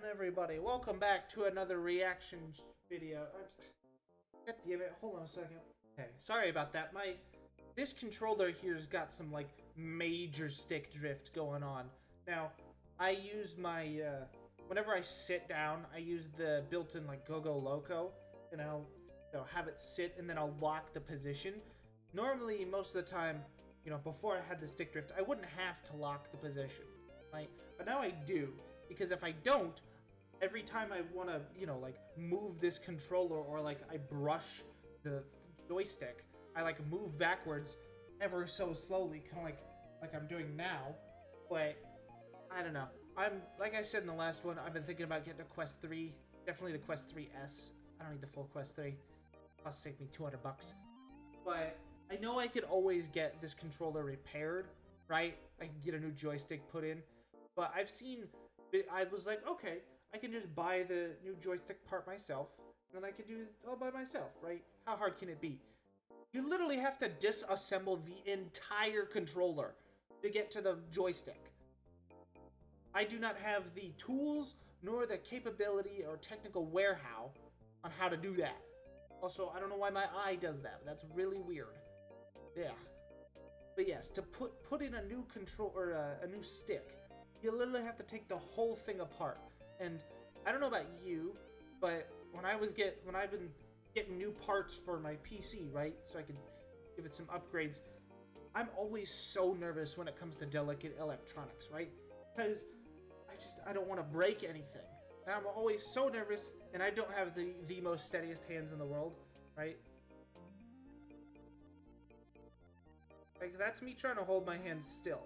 everybody? Welcome back to another reaction video. God damn it, hold on a second. Okay, sorry about that. This controller here's got some like major stick drift going on. Now, I use my whenever I sit down, I use the built-in like Go-Go Loco, and I'll have it sit and then I'll lock the position. Normally, most of the time, before I had the stick drift, I wouldn't have to lock the position, right? But now I do, because if I don't, every time I want to, like move this controller or like I brush the joystick, I like move backwards ever so slowly, kind of like I'm doing now. But I don't know. Like I said in the last one, I've been thinking about getting a Quest 3, definitely the Quest 3S. I don't need the full Quest 3. It'll save me $200. But I know I could always get this controller repaired, right? I can get a new joystick put in. But I was like, okay, I can just buy the new joystick part myself, and then I can do it all by myself, right? How hard can it be? You literally have to disassemble the entire controller to get to the joystick. I do not have the tools nor the capability or technical know-how on how to do that. Also, I don't know why my eye does that. That's really weird. Yeah. But yes, to put in a new control or a new stick, you literally have to take the whole thing apart. And I don't know about you, but when I've been getting new parts for my PC, right, so I could give it some upgrades, I'm always so nervous when it comes to delicate electronics, right? Because I don't want to break anything. And I'm always so nervous, and I don't have the most steadiest hands in the world, right? Like, that's me trying to hold my hands still.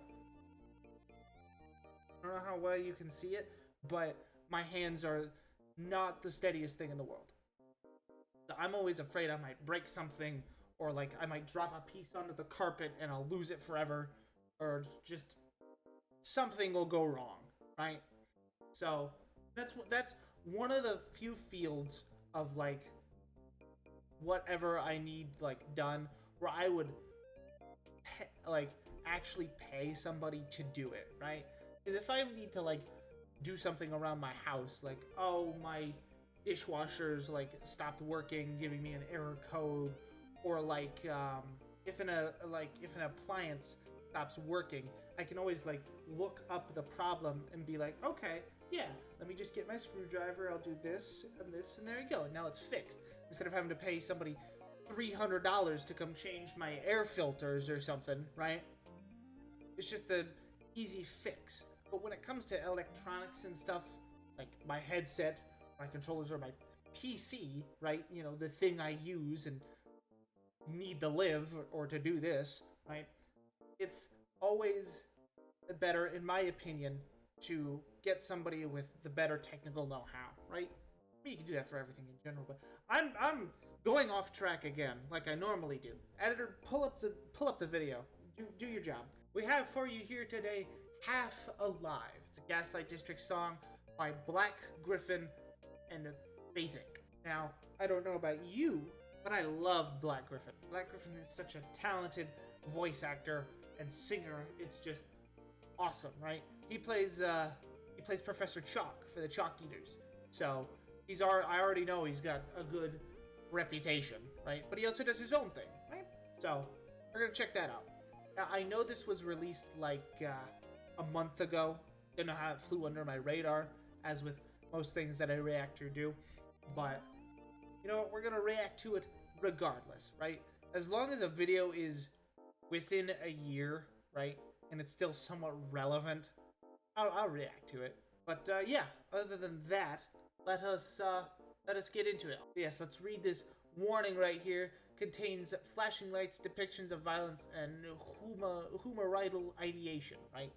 I don't know how well you can see it, but my hands are not the steadiest thing in the world. So I'm always afraid I might break something, or like I might drop a piece onto the carpet and I'll lose it forever, or just something will go wrong, right? So that's one of the few fields of like whatever I need like done where I would actually pay somebody to do it, right? Because if I need to like do something around my house, like, oh, my dishwasher's like stopped working, giving me an error code, or like if an appliance stops working, I can always like look up the problem and be like, okay, yeah, let me just get my screwdriver, I'll do this, and there you go, and now it's fixed. Instead of having to pay somebody $300 to come change my air filters or something, right? It's just an easy fix. But when it comes to electronics and stuff, like my headset, my controllers, or my PC, right? The thing I use and need to live or to do this, right? It's always better, in my opinion, to get somebody with the better technical know-how, right? I mean, you can do that for everything in general, but I'm going off track again, like I normally do. Editor, pull up the video. Do your job. We have for you here today Half Alive. It's a Gaslight District song by Black Gryph0n and Basic. Now, I don't know about you, but I love Black Gryph0n. Black Gryph0n is such a talented voice actor and singer. It's just awesome, right? He plays Professor Chalk for the Chalk Eaters. So I already know he's got a good reputation, right? But he also does his own thing, right? So we're gonna check that out. Now, I know this was released like a month ago. Don't know how it flew under my radar, as with most things that I react to do. But, we're going to react to it regardless, right? As long as a video is within a year, right, and it's still somewhat relevant, I'll react to it. But, yeah, other than that, let us get into it. Yes, let's read this warning right here. Contains flashing lights, depictions of violence, and humoral ideation, right?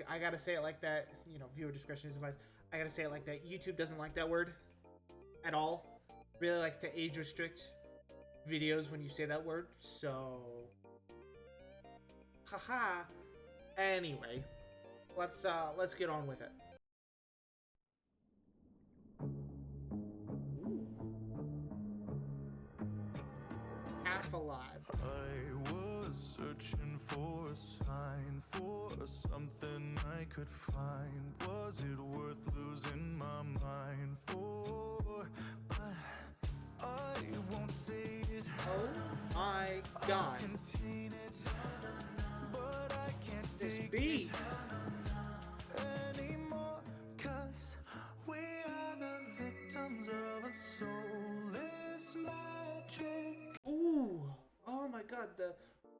I gotta say it like that. Viewer discretion is advised. I gotta say it like that. YouTube doesn't like that word at all. Really likes to age restrict videos when you say that word. So, haha. Anyway, let's get on with it. Half Alive. I was was searching for a sign, for something I could find. Was it worth losing my mind for? But I won't say it. Oh my god. I contain it, but I can't This take beat. it anymore. 'Cause we are the victims of a soulless magic. Ooh. Oh my god.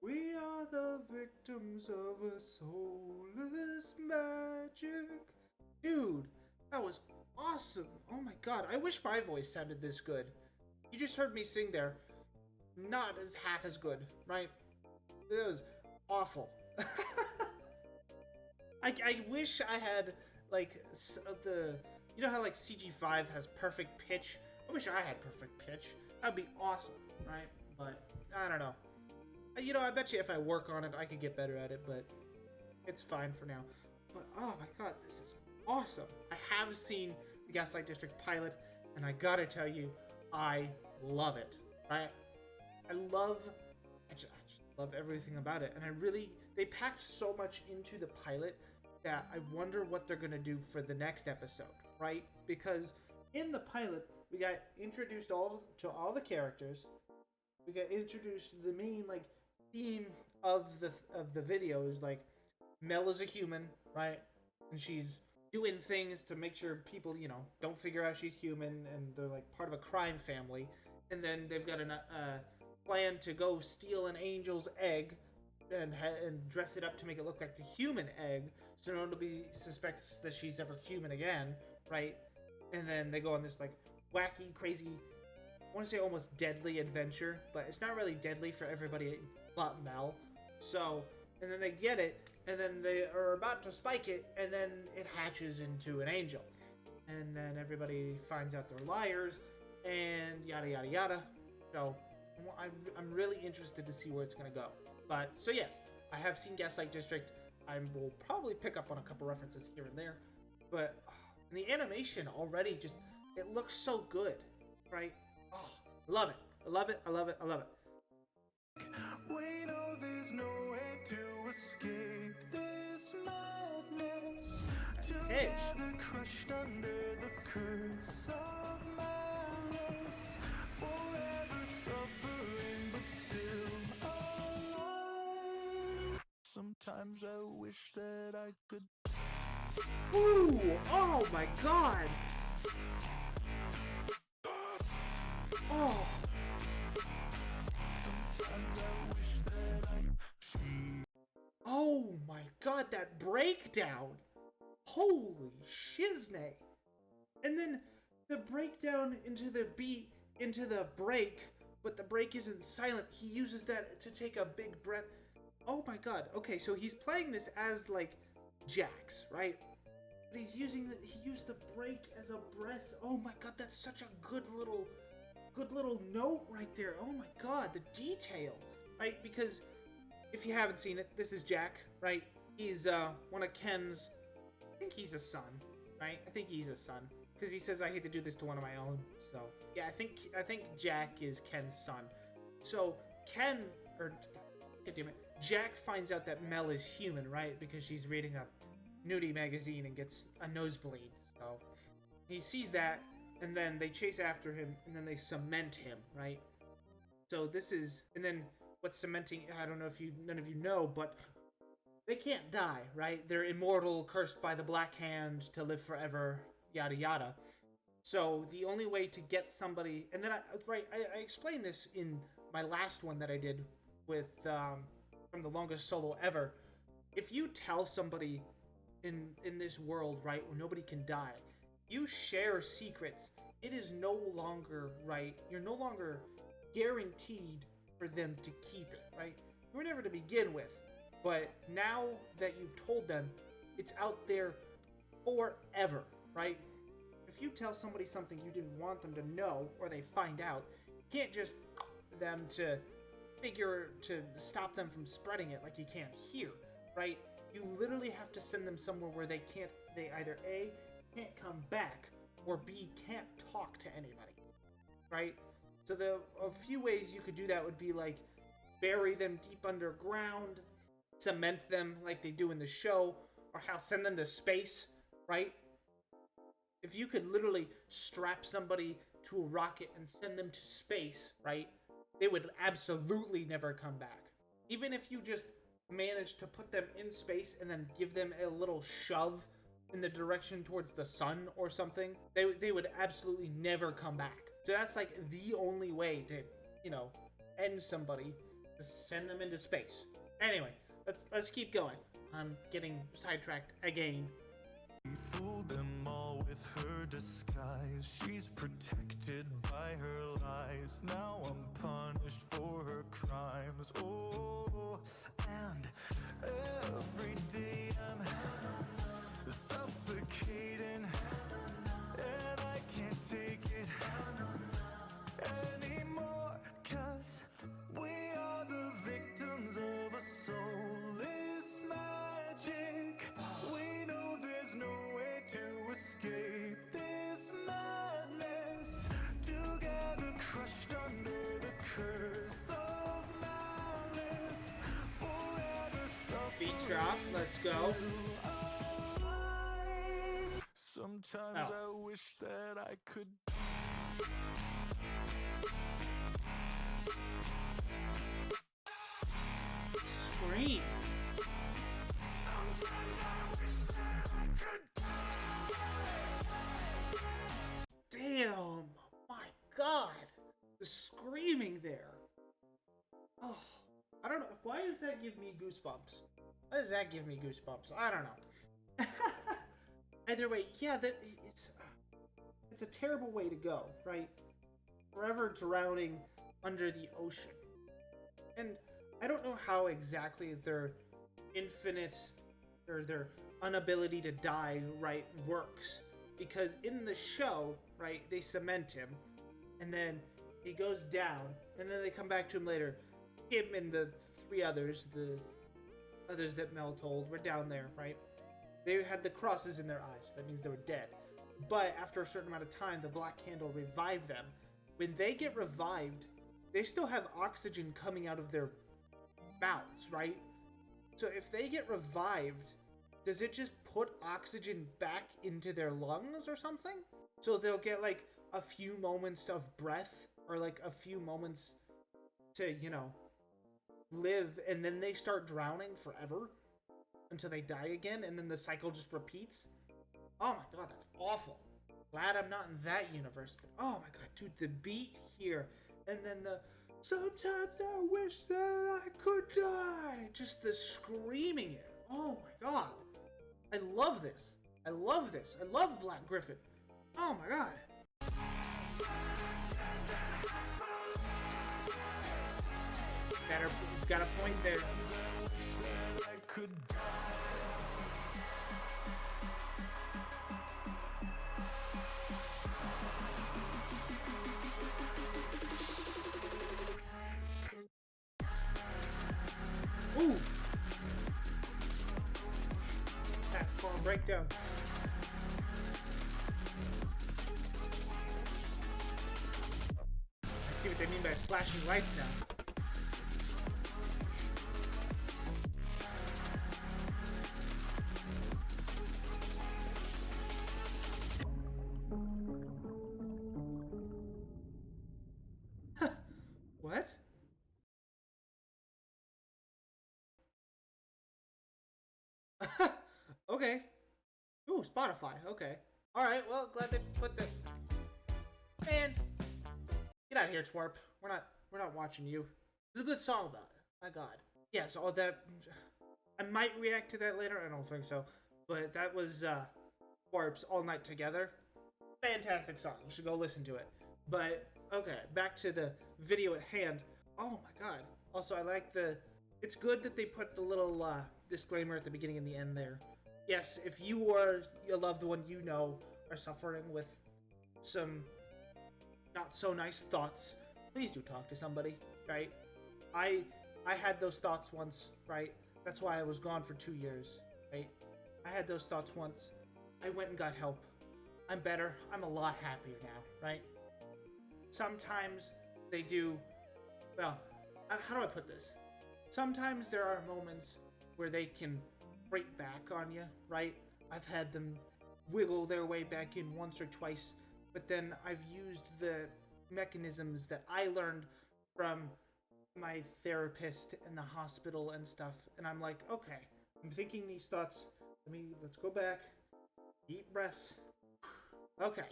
We are the victims of a soulless magic. Dude, that was awesome. Oh my god. I wish my voice sounded this good. You just heard me sing there. Not as half as good, right? It was awful. I wish I had like you know how like CG5 has perfect pitch. I wish I had perfect pitch. That'd be awesome, right? But I don't know. You know, I bet you if I work on it, I could get better at it. But it's fine for now. But oh my god, this is awesome. I have seen the Gaslight District pilot, and I gotta tell you, I love it. Right? I just love everything about it, and they packed so much into the pilot that I wonder what they're gonna do for the next episode, right? Because in the pilot, we got introduced to all the characters. We got introduced to the main like theme of the videos. Like Mel is a human, right? And she's doing things to make sure people, you know, don't figure out she's human, and they're like part of a crime family. And then they've got a plan to go steal an angel's egg and dress it up to make it look like the human egg, so nobody suspects that she's ever human again, right? And then they go on this like wacky, crazy, I want to say almost deadly adventure, but it's not really deadly for everybody but Mel. So, and then they get it, and then they are about to spike it, and then it hatches into an angel. And then everybody finds out they're liars, and yada yada yada. So I'm really interested to see where it's going to go. But, so yes, I have seen Gaslight District. I will probably pick up on a couple references here and there. But and the animation already just, it looks so good, right? Oh, love it. I love it. I love it. I love it. We know there's no way to escape this madness. Together crushed under the curse of malice. Forever suffering, but still alive. Sometimes I wish that I could. Ooh! Oh my god! Oh! Sometimes I wish that I. Oh my god, that breakdown! Holy shiznay! And then the breakdown into the beat, into the break, but the break isn't silent. He uses that to take a big breath. Oh my god. Okay, so he's playing this as like Jax, right? But he used the break as a breath. Oh my god, that's such a good little note right there. Oh my god, the detail, right? Because if you haven't seen it, this is Jack, right? He's one of Ken's, I think he's a son, right? I think he's a son, because he says I hate to do this to one of my own. So yeah, I think Jack is Ken's son. So Jack finds out that Mel is human, right? Because she's reading a nudie magazine and gets a nosebleed. So he sees that, and then they chase after him, and then they cement him, right? So and then what's cementing, I don't know if none of you know, but they can't die, right? They're immortal, cursed by the Black Hand to live forever, yada yada. So the only way to get somebody, and then I explained this in my last one that I did with from the longest solo ever. If you tell somebody in this world, right, where nobody can die, you share secrets, it is no longer right. You're no longer guaranteed for them to keep it, right? You were never to begin with, but now that you've told them, it's out there forever, right? If you tell somebody something you didn't want them to know, or they find out, you can't just them to stop them from spreading it like you can't hear, right? You literally have to send them somewhere where they either A, can't come back, or B, can't talk to anybody, right? So a few ways you could do that would be like bury them deep underground, cement them like they do in the show, or how send them to space, right? If you could literally strap somebody to a rocket and send them to space, right? They would absolutely never come back. Even if you just managed to put them in space and then give them a little shove in the direction towards the sun or something, they would absolutely never come back. So that's like the only way to, you know, end somebody, to send them into space. Anyway, let's keep going. I'm getting sidetracked again. Fooled them all with her disguise. She's protected by her lies. Now I'm punished for her crimes. Oh, and every day I'm suffocating, and I can't take it anymore, 'cause we are the victims of a soulless magic. We know there's no way to escape this madness. Together crushed under the curse of malice. Forever Beat drop, let's go. Sometimes I wish that I could. Scream. Damn, my God, the screaming there. Oh, I don't know. Why does that give me goosebumps? Why does that give me goosebumps? I don't know. Either way, yeah, it's a terrible way to go, right? Forever drowning under the ocean. And I don't know how exactly their infinite or their inability to die, right, works. Because in the show, right, they cement him, and then he goes down, and then they come back to him later. Him and the three others, the others that Mel told, were down there, right? They had the crosses in their eyes. That means they were dead. But after a certain amount of time, the Black Candle revived them. When they get revived, they still have oxygen coming out of their mouths, right? So if they get revived, does it just put oxygen back into their lungs or something? So they'll get like a few moments of breath, or like a few moments to, you know, live, and then they start drowning forever until they die again, and then the cycle just repeats. Oh my God, that's awful. Glad I'm not in that universe. But oh my God, dude, the beat here, and then the sometimes I wish that I could die. Just the screaming it. Oh my God. I love this. I love this. I love Black Gryph0n. Oh my God. Got a point there. Ooh. Platform breakdown. I see what they mean by flashing lights now. What? Okay. Ooh, Spotify. Okay. All right. Well, glad they put the. Man, get out of here, twerp. We're not watching you. It's a good song about it. My God. Yeah. So all that. I might react to that later. I don't think so. But that was twerp's All Night Together. Fantastic song. You should go listen to it. But okay, back to the video at hand. Oh my God. Also, I like the. It's good that they put the little disclaimer at the beginning and the end there. Yes, if you or a loved one you know are suffering with some not so nice thoughts, please do talk to somebody, right? I had those thoughts once, right? That's why I was gone for 2 years, right? I had those thoughts once. I went and got help. I'm better. I'm a lot happier now, right? Sometimes they do, well, how do I put this? Sometimes there are moments where they can break back on you, right? I've had them wiggle their way back in once or twice, but then I've used the mechanisms that I learned from my therapist in the hospital and stuff, and I'm like, okay, I'm thinking these thoughts. Let's go back, deep breaths. Okay,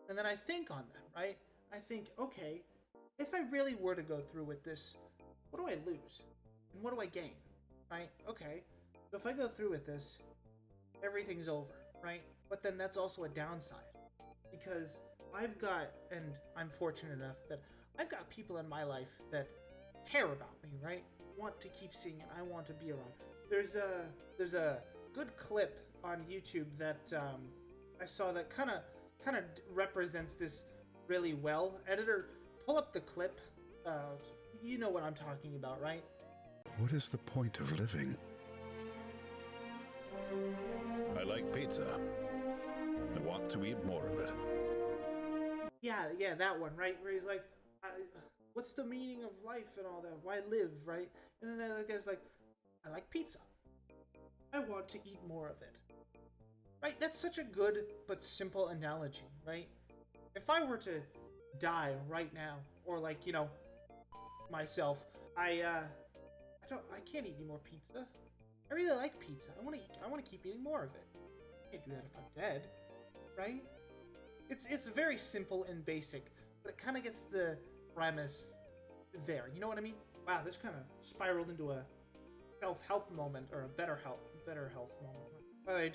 and then I think on them, right? I think, okay, if I really were to go through with this, what do I lose? And what do I gain? Right? Okay, so if I go through with this, everything's over, right? But then that's also a downside. Because I'm fortunate enough that I've got people in my life that care about me, right? Want to keep seeing it. I want to be around. There's a good clip on YouTube that I saw that kind of represents this really well. Editor, pull up the clip. You know what I'm talking about, right? What is the point of living? I like pizza. I want to eat more of it. Yeah, that one, right? Where he's like, what's the meaning of life and all that? Why live, right? And then the guy's like, I like pizza. I want to eat more of it. Right? That's such a good but simple analogy, right? If I were to die right now, or like, myself, I can't eat any more pizza. I really like pizza. I want to keep eating more of it. I can't do that if I'm dead, right? It's very simple and basic, but it kind of gets the premise there. You know what I mean? Wow, this kind of spiraled into a self-help moment, or a better health moment. By the way,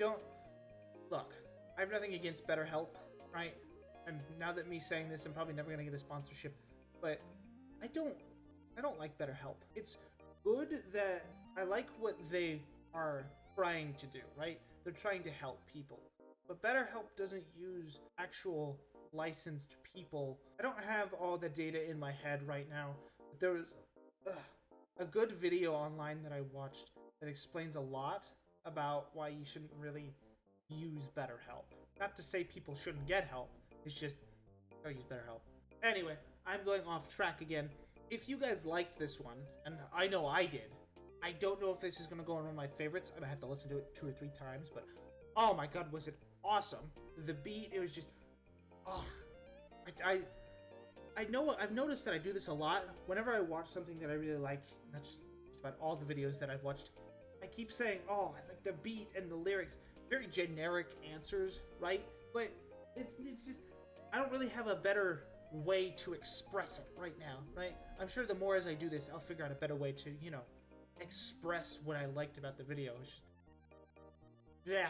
look. I have nothing against BetterHelp, right? And now that me saying this, I'm probably never gonna get a sponsorship, but I don't like BetterHelp. It's good that I like what they are trying to do, right? They're trying to help people. But BetterHelp doesn't use actual licensed people. I don't have all the data in my head right now, but there was a good video online that I watched that explains a lot about why you shouldn't really use BetterHelp. Not to say people shouldn't get help, it's just don't use BetterHelp. Anyway, I'm going off track again. If you guys liked this one, and I know I did, I don't know if this is going to go on one of my favorites. I'm going to have to listen to it 2 or 3 times, but oh my god, was it awesome. The beat, it was just, I know, I've noticed that I do this a lot. Whenever I watch something that I really like, and that's just about all the videos that I've watched, I keep saying, oh, I like the beat and the lyrics. Very generic answers, right? But it's just, I don't really have a better way to express it right now, right? I'm sure the more as I do this, I'll figure out a better way to, express what I liked about the video. It's just, yeah,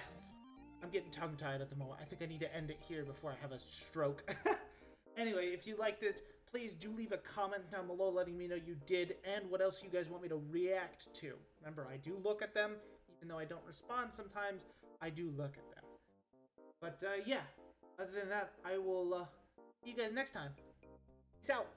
I'm getting tongue-tied at the moment. I think I need to end it here before I have a stroke. Anyway, if you liked it, please do leave a comment down below letting me know you did and what else you guys want me to react to. Remember, I do look at them, even though I don't respond sometimes. I do look at them. But yeah, other than that, I will see you guys next time. Peace out.